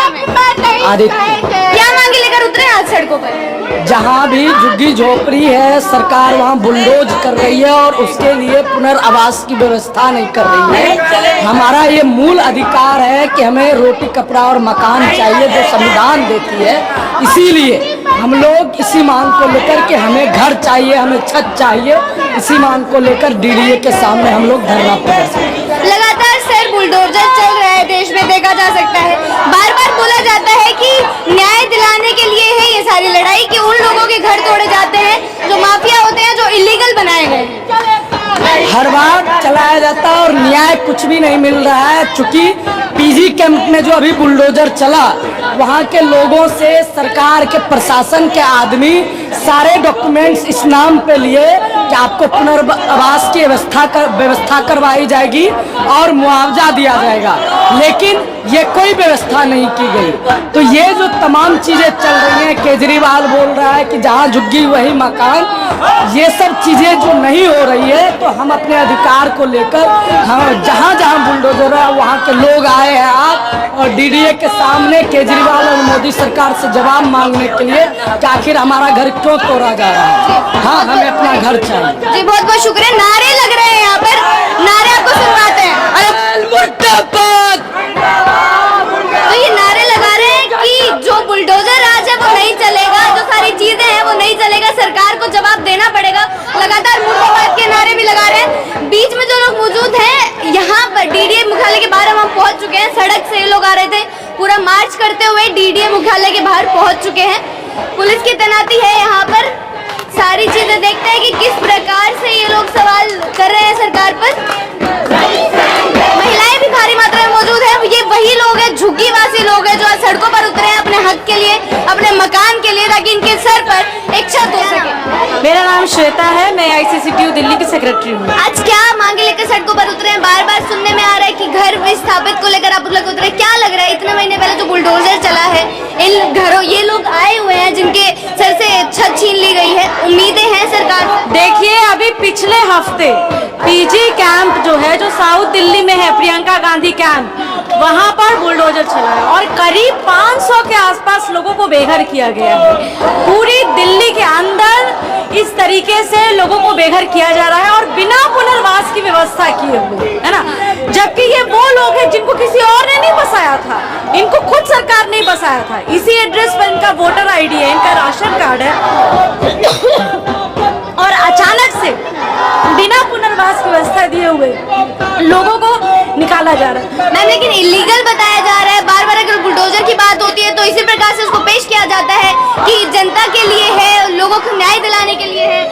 क्या मांगे लेकर उतरे आज सड़कों पर? जहाँ भी झुग्गी झोपड़ी है सरकार वहाँ बुलडोज कर रही है और उसके लिए पुनर्वास की व्यवस्था नहीं कर रही है। हमारा ये मूल अधिकार है कि हमें रोटी कपड़ा और मकान चाहिए जो संविधान देती है। इसीलिए हम लोग इसी मांग को लेकर कि हमें घर चाहिए, हमें छत चाहिए, इसी मांग को लेकर डीडीए के सामने हम लोग धरना प्रदर्शन। लगातार सर बुलडोजर चल रहा है देश में, देखा जा सकता है। बार बार बोला जाता है कि न्याय दिलाने के लिए है ये सारी लड़ाई, कि उन लोगों के घर तोड़े जाते हैं जो माफिया होते हैं, जो इलीगल बनाए गए हैं। हर बार चलाया जाता है और न्याय कुछ भी नहीं मिल रहा है। चूंकि पीजी कैंप में जो अभी बुलडोजर चला, वहाँ के लोगों से सरकार के प्रशासन के आदमी सारे डॉक्यूमेंट्स इस नाम पे लिए कि आपको पुनर्वास की व्यवस्था करवाई जाएगी और मुआवजा दिया जाएगा, लेकिन ये कोई व्यवस्था नहीं की गई। तो ये जो तमाम चीजें चल रही हैं, केजरीवाल बोल रहा है कि जहाँ झुग्गी वही मकान, ये सब चीजें जो नहीं हो रही है, तो हम अपने अधिकार को लेकर हम जहाँ जहाँ बुलडोजर है वहाँ के लोग आए हैं आप और डीडीए के सामने केजरीवाल और मोदी सरकार से जवाब मांगने के लिए कि आखिर हमारा घर क्यों तोड़ा जा रहा है। हाँ, हमें अपना घर चाहिए। जी बहुत बहुत शुक्रिया। नारे लग रहे हैं यहाँ पर, नारे आपको सुनवाते हैं। तो ये नारे लगा रहे हैं कि जो बुलडोजर राज है वो नहीं चलेगा, जो सारी चीजें हैं वो नहीं चलेगा, सरकार को जवाब देना पड़ेगा। लगातार मुर्दाबाद के नारे भी लगा रहे हैं। बीच में जो लोग मौजूद हैं यहाँ पर डीडीए मुख्यालय के बाहर हम पहुंच चुके हैं। सड़क से ये लोग आ रहे थे, पूरा मार्च करते हुए डीडीए मुख्यालय के बाहर पहुंच चुके हैं। पुलिस की तैनाती है यहाँ पर। सारी चीजें देखते हैं कि किस प्रकार से ये लोग सवाल कर रहे हैं सरकार पर। महिलाएं भी भारी मात्रा में मौजूद है। ये वही लोग हैं, झुग्गीवासी लोग हैं, जो आज सड़कों पर उतरे हैं अपने हक के लिए, अपने मकान के लिए, ताकि इनके सर पर एक छत हो सके। मेरा नाम श्वेता है, मैं ICCTU दिल्ली की सेक्रेटरी हूँ। आज क्या मांगे लेकर सड़कों पर उतरे हैं? बार बार सुनने में आ रहा है कि घर विस्थापित को लेकर आप लोग उतरे। क्या लग रहा है, इतने महीने पहले जो बुलडोजर चला है, इन घरों ये लोग आए हुए हैं जिनके सर से छत छीन ली गई है, उम्मीदें हैं सरकार? देखिए, अभी पिछले हफ्ते पीजी कैंप जो है, जो साउथ दिल्ली में है, प्रियंका गांधी कैंप, वहाँ पर बुलडोजर चला है और करीब 500 के आसपास लोगों को बेघर किया गया है। पूरी दिल्ली के अंदर इस तरीके से लोगों को बेघर किया जा रहा है और बिना पुनर्वास की व्यवस्था किए हुए, है ना। जबकि ये वो लोग हैं जिनको किसी और ने नहीं बसाया था, इनको खुद सरकार ने बसाया था। इसी एड्रेस पर इनका वोटर ID है, इनका राशन कार्ड है और अचानक से बिना पुनर्वास की व्यवस्था दिए हुए लोगों को निकाला जा रहा है। मैम, लेकिन इलीगल बताया जा रहा है। बार बार अगर बुलडोजर की बात होती है तो इसी प्रकार से उसको पेश किया जाता है कि जनता के लिए है, लोगों को न्याय दिलाने के लिए है।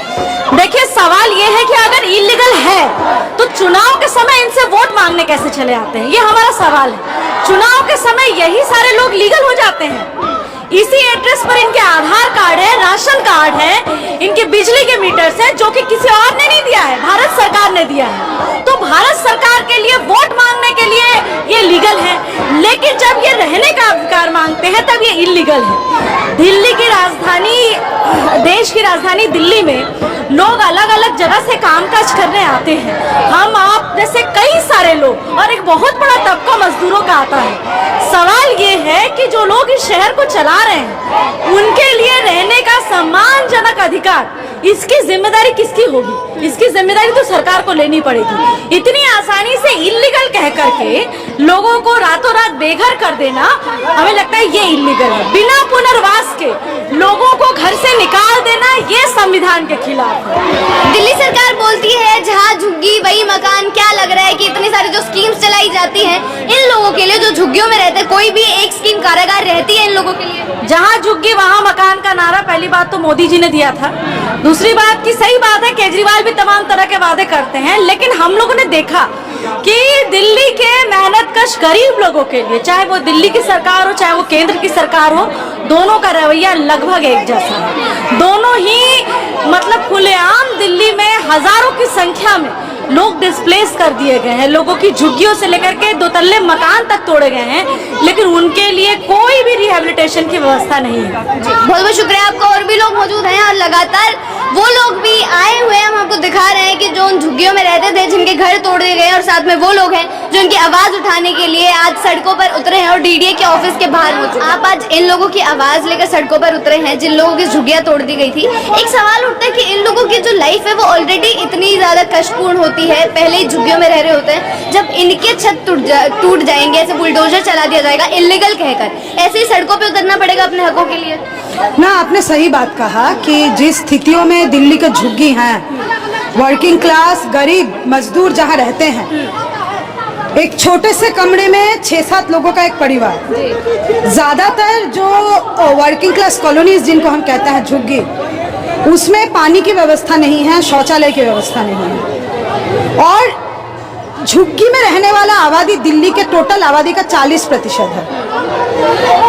देखिए, सवाल ये है कि अगर इलीगल है तो चुनाव के समय इनसे वोट मांगने कैसे चले आते हैं, ये हमारा सवाल है। चुनाव के समय यही सारे लोग लीगल हो जाते हैं। इसी एड्रेस पर इनके आधार कार्ड है, राशन कार्ड है, इनके बिजली के मीटर्स है, जो कि किसी और ने नहीं दिया है, भारत सरकार ने दिया है। तो भारत सरकार के लिए वोट मांगने के लिए ये लीगल है, लेकिन जब ये रहने का अधिकार मांगते हैं तब ये इलीगल है। दिल्ली की राजधानी, देश की राजधानी दिल्ली में लोग अलग अलग जगह से कामकाज करने आते हैं। हम आप जैसे कई सारे लोग और एक बहुत बड़ा तबका मजदूरों का आता है। सवाल ये है कि जो लोग इस शहर को चला रहे हैं उनके लिए रहने का सम्मानजनक अधिकार, इसकी जिम्मेदारी किसकी होगी? इसकी जिम्मेदारी तो सरकार को लेनी पड़ेगी। इतनी आसानी से इलीगल कह करके लोगों को रातों रात बेघर कर देना, हमें लगता है ये इलीगल है। बिना पुनर्वास के लोगों को घर से निकाल देना, ये संविधान के खिलाफ है। दिल्ली सरकार बोलती है जहाँ झुग्गी वही मकान। क्या लग रहा है कि इतनी सारी जो स्कीम्स चलाई जाती हैं इन लोगों के लिए जो झुग्गियों में रहते हैं, कोई भी एक स्कीम कारागार रहती है इन लोगों के लिए? जहाँ झुग्गी वहाँ मकान का नारा पहली बात तो मोदी जी ने दिया था। दूसरी बात की सही बात है, केजरीवाल भी तमाम तरह के वादे करते हैं, लेकिन हम लोगों ने देखा कि दिल्ली के मेहनतकश गरीब लोगों के लिए, चाहे वो दिल्ली की सरकार हो चाहे वो केंद्र की सरकार हो, दोनों का रवैया लगभग एक जैसा है। दोनों ही मतलब खुलेआम दिल्ली में हजारों की संख्या में लोग डिस्प्लेस कर दिए गए हैं। लोगों की झुग्गियों से लेकर के दो तल्ले मकान तक तोड़े गए हैं, लेकिन उनके लिए कोई भी रिहेबिलिटेशन की व्यवस्था नहीं है। बहुत बहुत शुक्रिया आपका। और भी लोग मौजूद हैं और लगातार वो लोग भी आए हुए हैं, हम आपको दिखा रहे हैं कि जो उन झुग्गियों में रहते थे, जिनके घर तोड़ दिए गए, और साथ में वो लोग हैं जो इनकी आवाज उठाने के लिए आज सड़कों पर उतरे हैं और डीडीए के ऑफिस के बाहर मौजूद हैं। आप आज इन लोगों की आवाज लेकर सड़कों पर उतरे हैं जिन लोगों की झुग्गियां तोड़ दी गई थी। एक सवाल उठता है कि इन लोगों की जो लाइफ है वो ऑलरेडी इतनी ज्यादा कष्टपूर्ण होती है, पहले ही झुग्गियों में रह रहे होते हैं, जब इनके छत टूट जाएंगे, ऐसे बुलडोजर चला दिया जाएगा इलीगल कहकर, ऐसे ही सड़कों पर उतरना पड़ेगा अपने हकों के लिए। ना, आपने सही बात कहा कि जिस स्थितियों में दिल्ली के झुग्गी हैं, वर्किंग क्लास गरीब मजदूर जहाँ रहते हैं, एक छोटे से कमरे में 6-7 लोगों का एक परिवार, ज्यादातर जो वर्किंग क्लास कॉलोनीज जिनको हम कहते हैं झुग्गी, उसमें पानी की व्यवस्था नहीं है, शौचालय की व्यवस्था नहीं है, और झुग्गी में रहने वाला आबादी दिल्ली के टोटल आबादी का 40% है,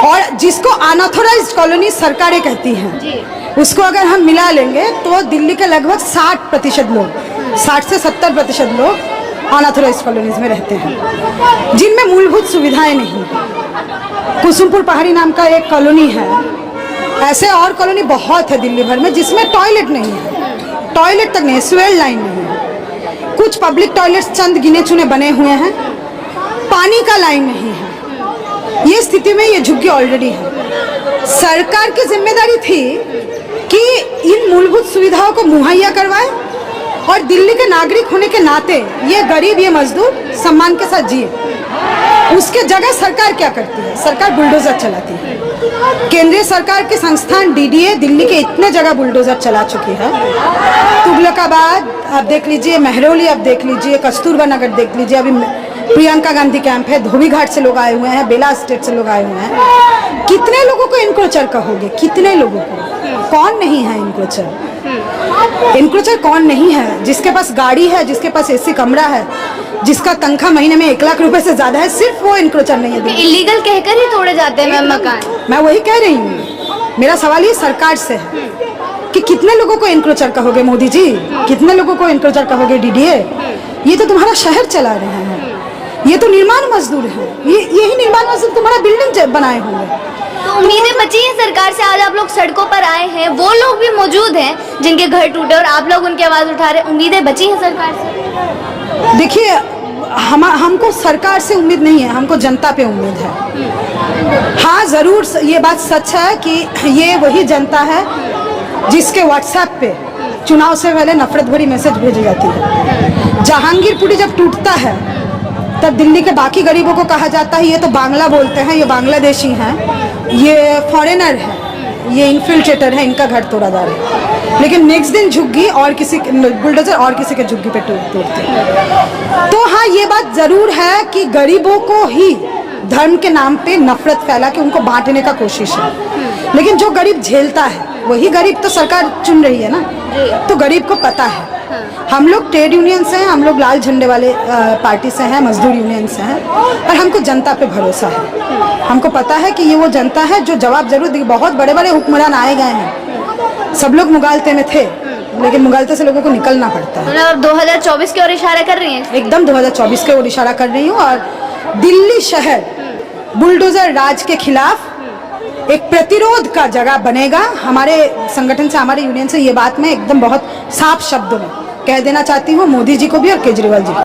और जिसको अनऑथोराइज्ड कॉलोनी सरकारें कहती हैं, उसको अगर हम मिला लेंगे तो दिल्ली के लगभग 60% लोग, 60 से 70% लोग अनऑथोराइज्ड कॉलोनीज में रहते हैं, जिनमें मूलभूत सुविधाएं नहीं हैं। कुसुमपुर पहाड़ी नाम का एक कॉलोनी है, ऐसे और कॉलोनी बहुत है दिल्ली भर में जिसमें टॉयलेट नहीं है, टॉयलेट तक नहीं है, स्वेल लाइन नहीं है, कुछ पब्लिक टॉयलेट्स चंद गिने चुने बने हुए हैं, पानी का लाइन नहीं है। ये स्थिति में ये झुग्गी ऑलरेडी है। सरकार की जिम्मेदारी थी कि इन मूलभूत सुविधाओं को मुहैया करवाए और दिल्ली के नागरिक होने के नाते ये गरीब, ये मजदूर सम्मान के साथ जिए। उसके जगह सरकार क्या करती है? सरकार बुलडोजर चलाती है। केंद्रीय सरकार के संस्थान डीडीए दिल्ली के इतने जगह बुलडोजर चला चुकी है, तुगलकाबाद आप देख लीजिए, महरौली आप देख लीजिए, कस्तूरबा नगर देख लीजिए, अभी प्रियंका गांधी कैंप है, धोबी घाट से लोग आए हुए हैं, बेला स्टेट से लोग आए हुए हैं। कितने लोगों को इनक्रोचर कहोगे? कितने लोगों को? कौन नहीं है इनक्रोचर? इनक्रोचर कौन नहीं है? जिसके पास गाड़ी है, जिसके पास एसी कमरा है, जिसका तनख्वाह महीने में 1 लाख रुपए से ज्यादा है, सिर्फ वो इनक्रोचर नहीं है। इलीगल कहकर ही तोड़े जाते हैं मकान। मैं वही कह रही हूँ, मेरा सवाल ये सरकार से है कि कितने लोगों को इनक्रोचर कहोगे मोदी जी? कितने लोगों को इनक्रोचर कहोगे डीडीए? ये तो तुम्हारा शहर चला रहे हैं, ये तो निर्माण मजदूर है, यही निर्माण मजदूर तुम्हारा बिल्डिंग बनाए होंगे। तो उम्मीदें बची हैं सरकार से। आज आप लोग सड़कों पर आए हैं, वो लोग भी मौजूद हैं जिनके घर टूटे और आप लोग उनकी आवाज उठा रहे हैं। उम्मीदें बची हैं सरकार से? देखिए, हमको सरकार से उम्मीद नहीं है, हमको जनता पे उम्मीद है। हाँ, जरूर ये बात सच है कि ये वही जनता है जिसके व्हाट्सएप पे चुनाव से पहले नफरत भरी मैसेज भेजी जाती है। जहांगीरपुरी जब टूटता है तब दिल्ली के बाकी गरीबों को कहा जाता है ये तो बांग्ला बोलते हैं, ये बांग्लादेशी हैं, ये फॉरेनर है, ये इन्फिल्ट्रेटर है, इनका घर तोड़ा जा रहा है। लेकिन नेक्स्ट दिन झुग्गी और किसी बुलडोजर और किसी के झुग्गी पे तोड़ते हैं। तो हाँ, ये बात जरूर है कि गरीबों को ही धर्म के नाम पे नफरत फैला के उनको बांटने का कोशिश है। लेकिन जो गरीब झेलता है वही गरीब तो सरकार चुन रही है ना, तो गरीब को पता है। हम लोग ट्रेड यूनियन से हैं, हम लोग लाल झंडे वाले पार्टी से हैं, मजदूर यूनियन से हैं, और हमको जनता पे भरोसा है। हमको पता है कि ये वो जनता है जो जवाब जरूर देगी। बहुत बड़े बड़े हुक्मरान आए गए हैं, सब लोग मुगालते में थे, लेकिन मुगालते से लोगों को निकलना पड़ता है। मतलब 2024 की ओर इशारा कर रही हैं? एकदम 2024 की ओर इशारा कर रही हूँ। और दिल्ली शहर बुलडोजर राज के खिलाफ एक प्रतिरोध का जगह बनेगा। हमारे संगठन से, हमारे यूनियन से ये बात मैं एकदम बहुत साफ शब्दों में कह देना चाहती हूँ मोदी जी को भी और केजरीवाल जी को।